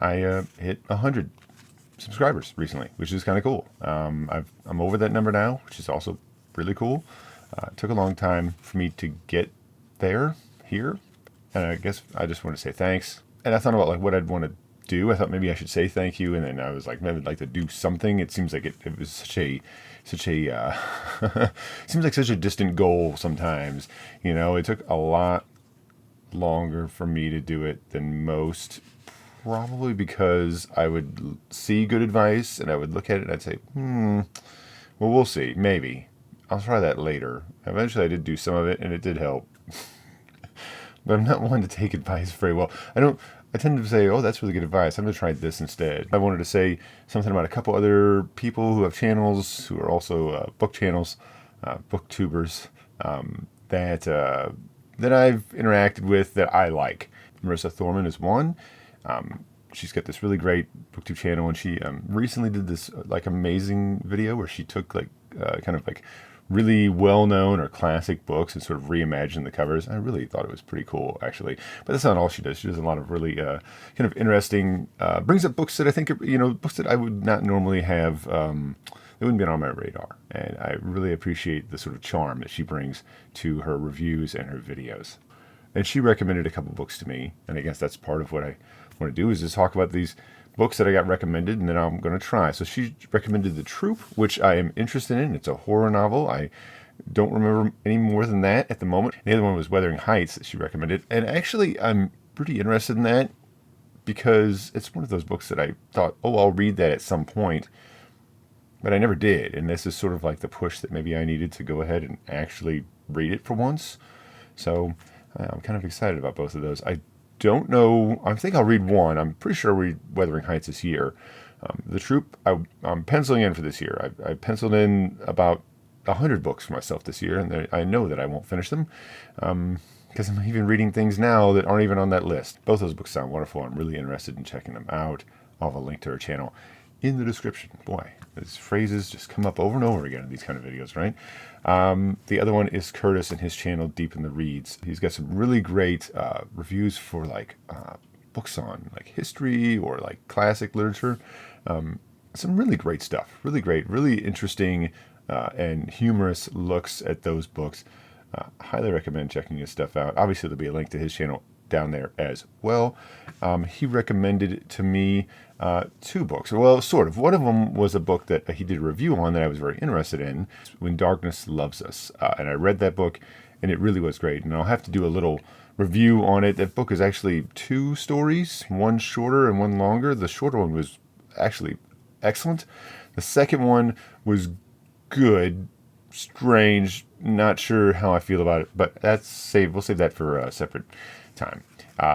I hit 100 subscribers recently, which is kind of cool. I'm over that number now, which is also really cool. It took a long time for me to get here, and I guess I just want to say thanks. And I thought about like what I'd want to do. I thought maybe I should say thank you, and then I was like, maybe I'd like to do something. It seems like it was such a seems like such a distant goal sometimes. You know, it took a lot longer for me to do it than most. Probably because I would see good advice and I would look at it and I'd say, well, we'll see. Maybe. I'll try that later. Eventually I did do some of it and it did help. But I'm not one to take advice very well. I tend to say, oh, that's really good advice. I'm going to try this instead. I wanted to say something about a couple other people who have channels, who are also book channels, booktubers, that I've interacted with that I like. Marisa Thoman is one. She's got this really great booktube channel, and she recently did this like amazing video where she took like kind of like really well-known or classic books and sort of reimagined the covers. I really thought it was pretty cool, actually. But that's not all she does. She does a lot of really kind of interesting, brings up books that I think are, books that I would not normally have, they wouldn't be on my radar. And I really appreciate the sort of charm that she brings to her reviews and her videos. And she recommended a couple books to me, and I guess that's part of what I want to do is just talk about these books that I got recommended, and then I'm going to try. So she recommended The Troop, which I am interested in. It's a horror novel. I don't remember any more than that at the moment. The other one was Wuthering Heights that she recommended, and actually I'm pretty interested in that because it's one of those books that I thought, oh, I'll read that at some point, but I never did. And this is sort of like the push that maybe I needed to go ahead and actually read it for once. So I'm kind of excited about both of those. I don't know. I think I'll read one. I'm pretty sure I'll read Wuthering Heights this year. The Troop, I'm penciling in for this year. I penciled in about 100 books for myself this year, and I know that I won't finish them because I'm even reading things now that aren't even on that list. Both those books sound wonderful. I'm really interested in checking them out. I'll have a link to her channel in the description. Boy, these phrases just come up over and over again in these kind of videos, right? The other one is Curtis and his channel, Deep in the Reads. He's got some really great reviews for like books on like history or like classic literature. Some really great stuff. Really great, really interesting and humorous looks at those books. Highly recommend checking his stuff out. Obviously, there'll be a link to his channel down there as well. He recommended to me two books. Well, sort of. One of them was a book that he did a review on that I was very interested in, When Darkness Loves Us. And I read that book, and it really was great. And I'll have to do a little review on it. That book is actually two stories, one shorter and one longer. The shorter one was actually excellent. The second one was good, strange, not sure how I feel about it, but we'll save that for a separate time.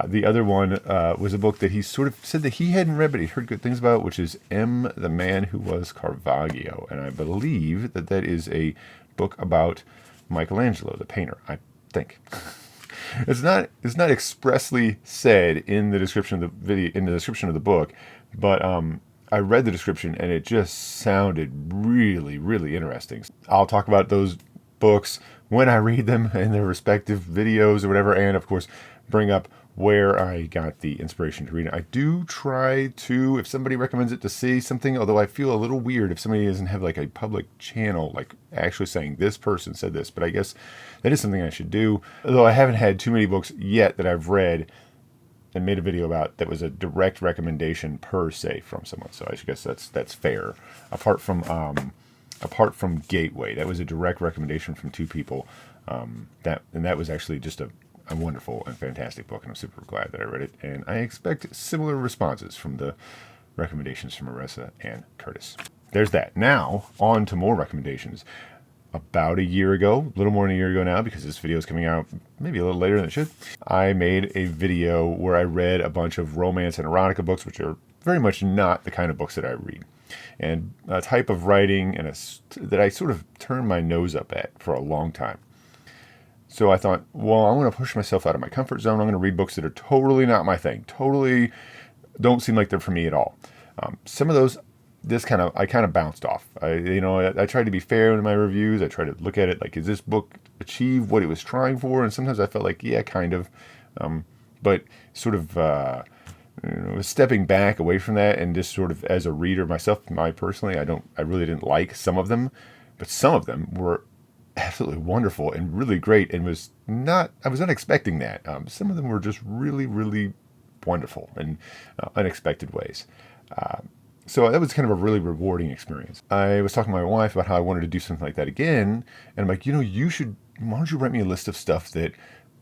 The other one was a book that he sort of said that he hadn't read, but he heard good things about, which is M, the Man Who Was Caravaggio. And I believe that that is a book about Michelangelo, the painter, I think. It's not expressly said in the description of the video, in the description of the book, but I read the description and it just sounded really, really interesting. I'll talk about those books when I read them in their respective videos or whatever, and of course bring up where I got the inspiration to read it. I do try to, if somebody recommends it, to see something, although I feel a little weird if somebody doesn't have like a public channel, like actually saying this person said this, but I guess that is something I should do. Although I haven't had too many books yet that I've read and made a video about that was a direct recommendation per se from someone. So I guess that's fair. Apart from Gateway, that was a direct recommendation from two people. That was actually just a wonderful and fantastic book, and I'm super glad that I read it. And I expect similar responses from the recommendations from Marisa and Curtis. There's that. Now, on to more recommendations. About a year ago, a little more than a year ago now, because this video is coming out maybe a little later than it should, I made a video where I read a bunch of romance and erotica books, which are very much not the kind of books that I read. And a type of writing that I sort of turned my nose up at for a long time. So I thought, well, I'm going to push myself out of my comfort zone. I'm going to read books that are totally not my thing. Totally don't seem like they're for me at all. Some of those, I kind of bounced off. I tried to be fair in my reviews. I tried to look at it like, is this book achieve what it was trying for? And sometimes I felt like, yeah, kind of. But sort of stepping back away from that and just sort of as a reader myself, personally, I really didn't like some of them, but some of them were absolutely wonderful and really great, and I was not expecting that. Some of them were just really, really wonderful in unexpected ways. So that was kind of a really rewarding experience. I was talking to my wife about how I wanted to do something like that again, and I'm like, why don't you write me a list of stuff that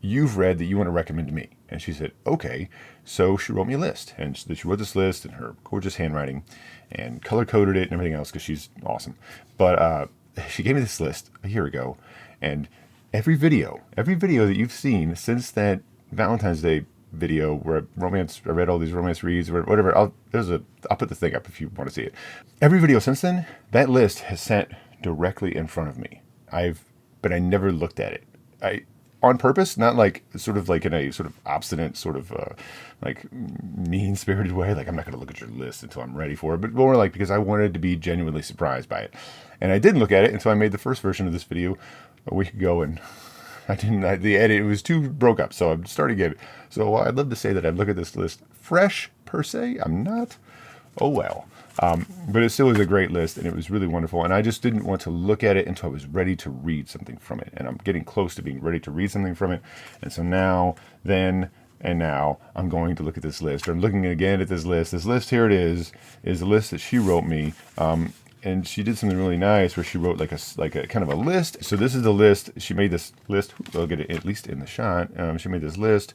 you've read that you want to recommend to me? And she said, okay. So she wrote me a list, and she wrote this list in her gorgeous handwriting and color coded it and everything else because she's awesome. But she gave me this list a year ago, and every video that you've seen since that Valentine's Day video where I read all these romance reads or whatever. I'll put the thing up if you want to see it. Every video since then, that list has sat directly in front of me. But I never looked at it. On purpose, not like sort of like in a sort of obstinate sort of like mean-spirited way. Like I'm not going to look at your list until I'm ready for it, but more like because I wanted to be genuinely surprised by it. And I didn't look at it until I made the first version of this video a week ago, and the edit, it was too broke up, so I'm starting again. So I'd love to say that I look at this list fresh, per se. I'm not. Oh, well. But it still was a great list, and it was really wonderful. And I just didn't want to look at it until I was ready to read something from it. And I'm getting close to being ready to read something from it. And so now I'm going to look at this list. Or I'm looking again at this list. This list, here it is the list that she wrote me. And she did something really nice where she wrote like a kind of a list. So this is the list. She made this list. I'll get it at least in the shot. She made this list.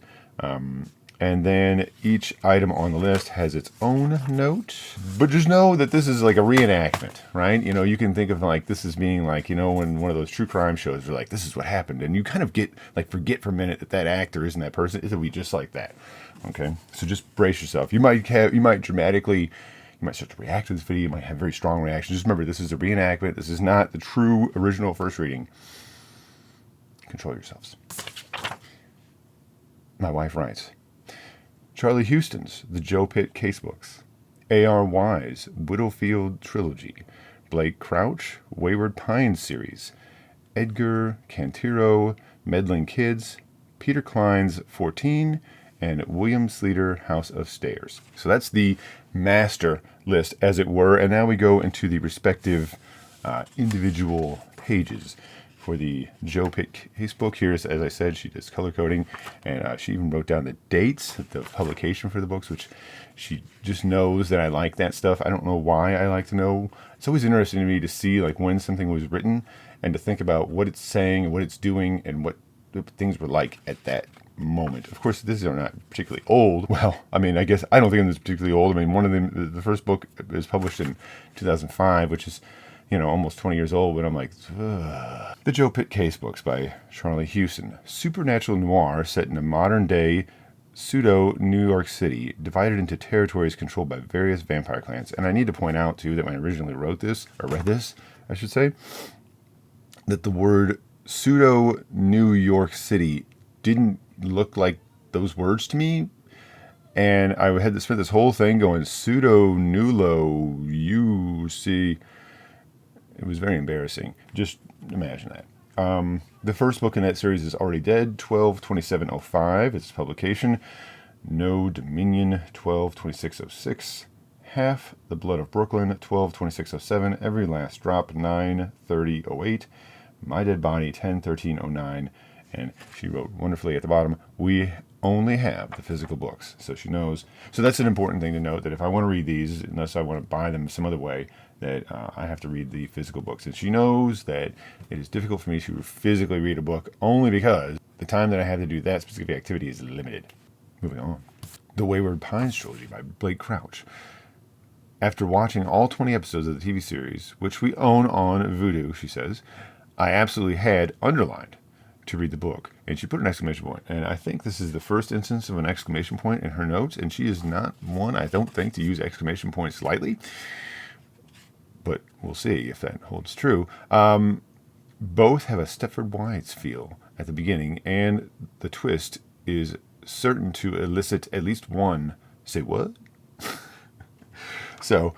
And then each item on the list has its own note. But just know that this is like a reenactment, right? You can think of like this as being like, when one of those true crime shows are like, this is what happened. And you kind of forget for a minute that actor isn't that person. It'll be just like that. Okay. So just brace yourself. You might start to react to this video. You might have very strong reactions. Just remember, this is a reenactment. This is not the true original first reading. Control yourselves. My wife writes, Charlie Houston's The Joe Pitt Casebooks, A.R. Wise' Widowfield Trilogy, Blake Crouch, Wayward Pines series, Edgar Cantero, Meddling Kids, Peter Klein's 14, and William Sleater, House of Stairs. So that's the master list, as it were. And now we go into the respective individual pages for the Joe Pitt Casebook. Here, as I said, she does color coding, and she even wrote down the dates of the publication for the books, which she just knows that I like that stuff. I don't know why I like to know. It's always interesting to me to see like when something was written and to think about what it's saying and what it's doing and what things were like at that moment. Of course, these are not particularly old. Well, I mean, I guess I don't think it's particularly old. I mean, one of them, the first book was published in 2005, which is, almost 20 years old, but I'm like, ugh. The Joe Pitt Casebooks by Charlie Houston. Supernatural noir set in a modern-day pseudo-New York City, divided into territories controlled by various vampire clans. And I need to point out, too, that when I originally read this, I should say, that the word pseudo-New York City didn't look like those words to me. And I had to spend this whole thing going pseudo-Nulo, UC. It was very embarrassing. Just imagine that. The first book in that series is already dead, 12/27/05. Its publication. No Dominion, 12/26/06. Half the Blood of Brooklyn, 12/26/07. Every Last Drop, 9/30/08. My Dead Body, 10/13/09. And she wrote wonderfully at the bottom, we only have the physical books. So she knows. So that's an important thing to note, that if I want to read these, unless I want to buy them some other way, that I have to read the physical books. And she knows that it is difficult for me to physically read a book only because the time that I have to do that specific activity is limited. Moving on. The Wayward Pines Trilogy by Blake Crouch. After watching all 20 episodes of the TV series, which we own on Vudu, she says, I absolutely had underlined to read the book. And she put an exclamation point. And I think this is the first instance of an exclamation point in her notes. And she is not one, I don't think, to use exclamation points lightly. But we'll see if that holds true. Both have a Stepford Wives feel at the beginning. And the twist is certain to elicit at least one, say what? So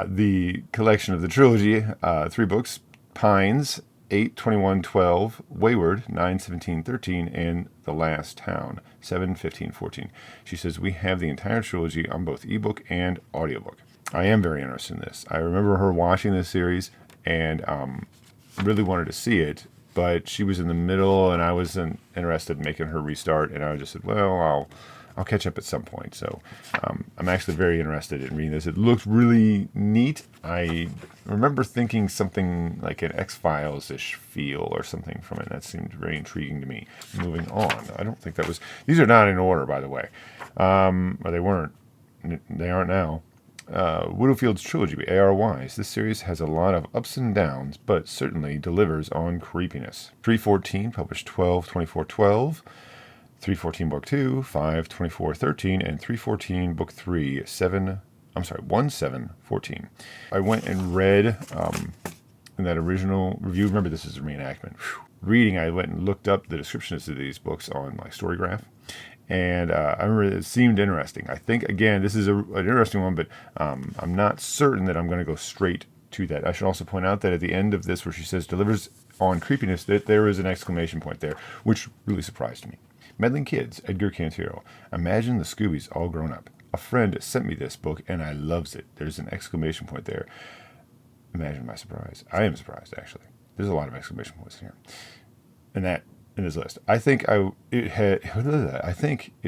the collection of the trilogy, 3 books, Pines, 8, 21, 12, Wayward, 9, 17, 13, and The Last Town, 7, 15, 14. She says, we have the entire trilogy on both ebook and audiobook. I am very interested in this. I remember her watching this series and really wanted to see it, but she was in the middle and I wasn't interested in making her restart, and I just said, well, I'll catch up at some point. So I'm actually very interested in reading this. It looked really neat. I remember thinking something like an X-Files-ish feel or something from it. That seemed very intriguing to me. Moving on. I don't think that was... These are not in order, by the way. Or they weren't. They aren't now. Widowfield's Trilogy by A.R. Wise. This series has a lot of ups and downs, but certainly delivers on creepiness. 314, published 12/24/12. 314 book 2, 5/24/13, and 314 book 3, 1/7/14. I went and read in that original review. Remember, this is a reenactment. Reading, I went and looked up the descriptions of these books on my Storygraph, and I remember it seemed interesting. I think, again, this is an interesting one, but I'm not certain that I'm going to go straight to that. I should also point out that at the end of this, where she says delivers on creepiness, that there is an exclamation point there, which really surprised me. Meddling Kids, Edgar Cantero. Imagine the Scoobies all grown up. A friend sent me this book, and I loves it. There's an exclamation point there. Imagine my surprise. I am surprised, actually. There's a lot of exclamation points here. In this list. I think it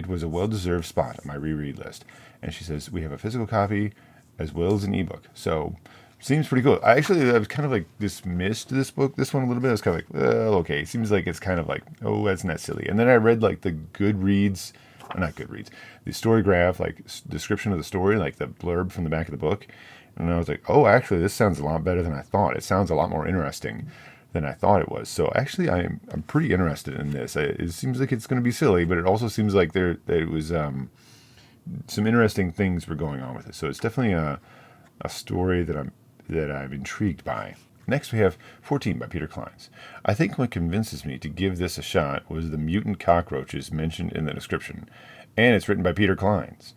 was a well-deserved spot on my reread list. And she says, we have a physical copy as well as an ebook. So... seems pretty cool. I was kind of like dismissed this one a little bit. I was kind of like, well, okay. It seems like it's kind of like, oh, that's not silly. And then I read like the Goodreads, not Goodreads, the Storygraph, like description of the story, like the blurb from the back of the book. And I was like, oh, actually, this sounds a lot better than I thought. It sounds a lot more interesting than I thought it was. So actually, I'm pretty interested in this. It seems like it's going to be silly, but it also seems like there was some interesting things were going on with it. So it's definitely a story that I'm intrigued by. Next we have 14 by Peter Clines. I think what convinces me to give this a shot was the mutant cockroaches mentioned in the description. And it's written by Peter Clines.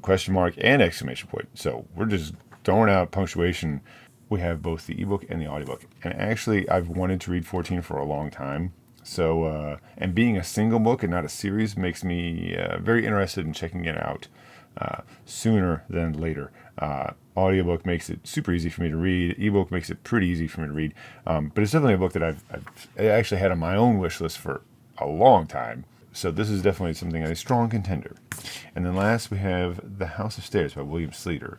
Question mark and exclamation point. So we're just throwing out punctuation. We have both the ebook and the audiobook. And actually I've wanted to read 14 for a long time. So, and being a single book and not a series makes me very interested in checking it out sooner than later. Audiobook makes it super easy for me to read. Ebook makes it pretty easy for me to read. But it's definitely a book that I've actually had on my own wish list for a long time. So this is definitely something, a strong contender. And then last we have The House of Stairs by William Sleater.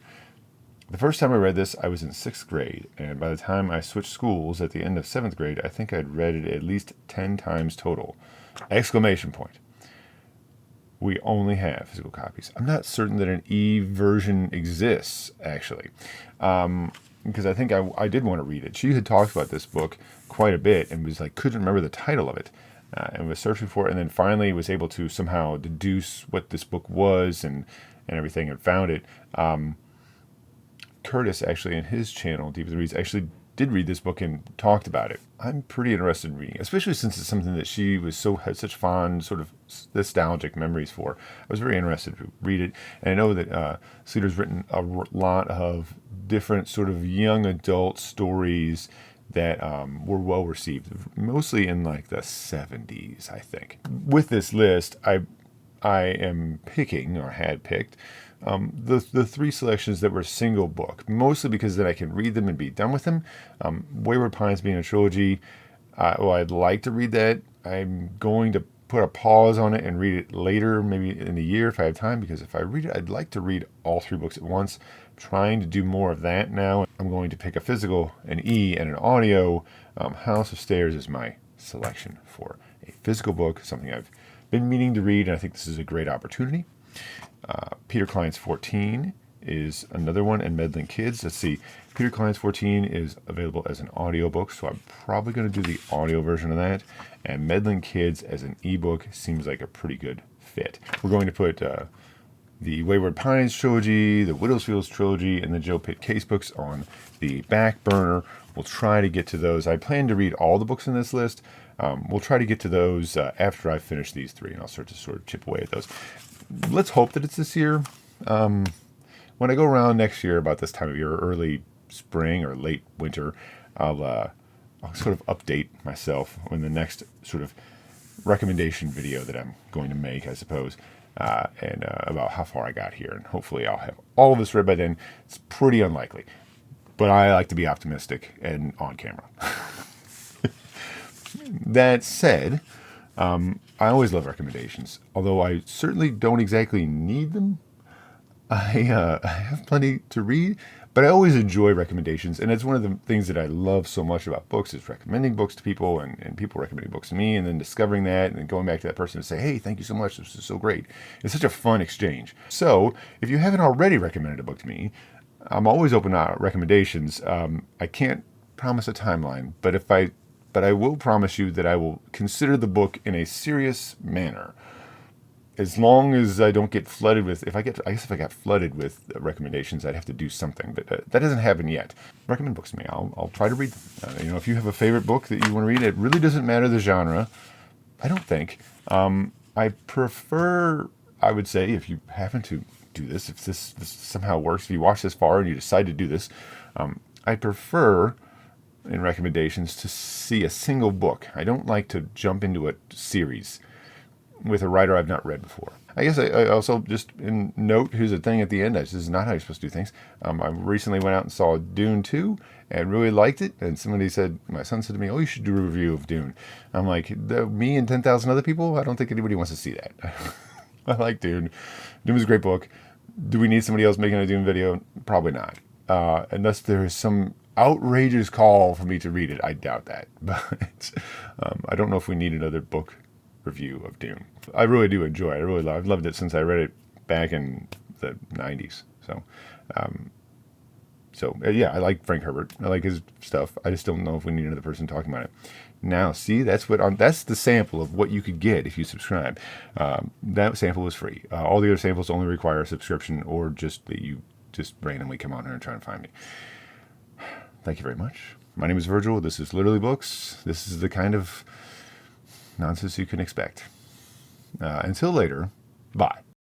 The first time I read this, I was in 6th grade. And by the time I switched schools at the end of 7th grade, I think I'd read it at least 10 times total. Exclamation point. We only have physical copies. I'm not certain that an e-version exists, actually, because I think I did want to read it. She had talked about this book quite a bit and was like, couldn't remember the title of it, and was searching for it, and then finally was able to somehow deduce what this book was and everything, and found it. Curtis, actually, in his channel, Deep Reads, actually did read this book and talked about it. I'm pretty interested in reading, especially since it's something that she had such fond, sort of nostalgic memories for. I was very interested to read it, and I know that Sleater's written a lot of different sort of young adult stories that were well received, mostly in like the 70s, I think. With this list, I am picking, or had picked, the 3 selections that were single book, mostly because then I can read them and be done with them. Wayward Pines being a trilogy, I'd like to read that. I'm going to put a pause on it and read it later, maybe in a year if I have time, because if I read it, I'd like to read all 3 books at once. I'm trying to do more of that now. I'm going to pick a physical, an e, and an audio. House of Stairs is my selection for a physical book, something I've been meaning to read, and I think this is a great opportunity. Peter Clines 14 is another one, and Meddling Kids. Let's see. Peter Clines 14 is available as an audiobook, so I'm probably going to do the audio version of that. And Meddling Kids as an ebook seems like a pretty good fit. We're going to put the Wayward Pines trilogy, the Widowsfields trilogy, and the Joe Pitt case books on the back burner. We'll try to get to those. I plan to read all the books in this list. We'll try to get to those after I finish these 3, and I'll start to sort of chip away at those. Let's hope that it's this year. When I go around next year about this time of year, early spring or late winter, I'll I'll sort of update myself in the next sort of recommendation video that I'm going to make, I suppose, and about how far I got here. And hopefully I'll have all of this read by then. It's pretty unlikely, but I like to be optimistic and on camera. That said, I always love recommendations, although I certainly don't exactly need them. I have plenty to read, but I always enjoy recommendations, and it's one of the things that I love so much about books is recommending books to people, and people recommending books to me, and then discovering that, and then going back to that person and say, hey, thank you so much, this is so great. It's such a fun exchange. So if you haven't already recommended a book to me, I'm always open to recommendations. I can't promise a timeline, but I will promise you that I will consider the book in a serious manner. As long as I don't get flooded with, I guess if I got flooded with recommendations, I'd have to do something, but that hasn't happened yet. Recommend books to me. I'll try to read them. If you have a favorite book that you want to read, it really doesn't matter the genre, I don't think. I prefer, I would say, if you happen to do this, if this somehow works, if you watch this far and you decide to do this, I prefer in recommendations to see a single book. I don't like to jump into a series with a writer I've not read before. I guess I also just in note, here's a thing at the end. This is not how you're supposed to do things. I recently went out and saw Dune 2 and really liked it. And my son said to me, oh, you should do a review of Dune. I'm like, me and 10,000 other people? I don't think anybody wants to see that. I like Dune. Dune was a great book. Do we need somebody else making a Dune video? Probably not. Unless there is some outrageous call for me to read it. I doubt that. But I don't know if we need another book review of Dune. I really do enjoy it. I've loved it since I read it back in the 90s. Yeah, I like Frank Herbert. I like his stuff. I just don't know if we need another person talking about it. Now, see, that's the sample of what you could get if you subscribe. That sample was free. All the other samples only require a subscription or just that you just randomly come on here and try and find me. Thank you very much. My name is Virgil. This is Literally Books. This is the kind of nonsense you can expect. Until later, bye.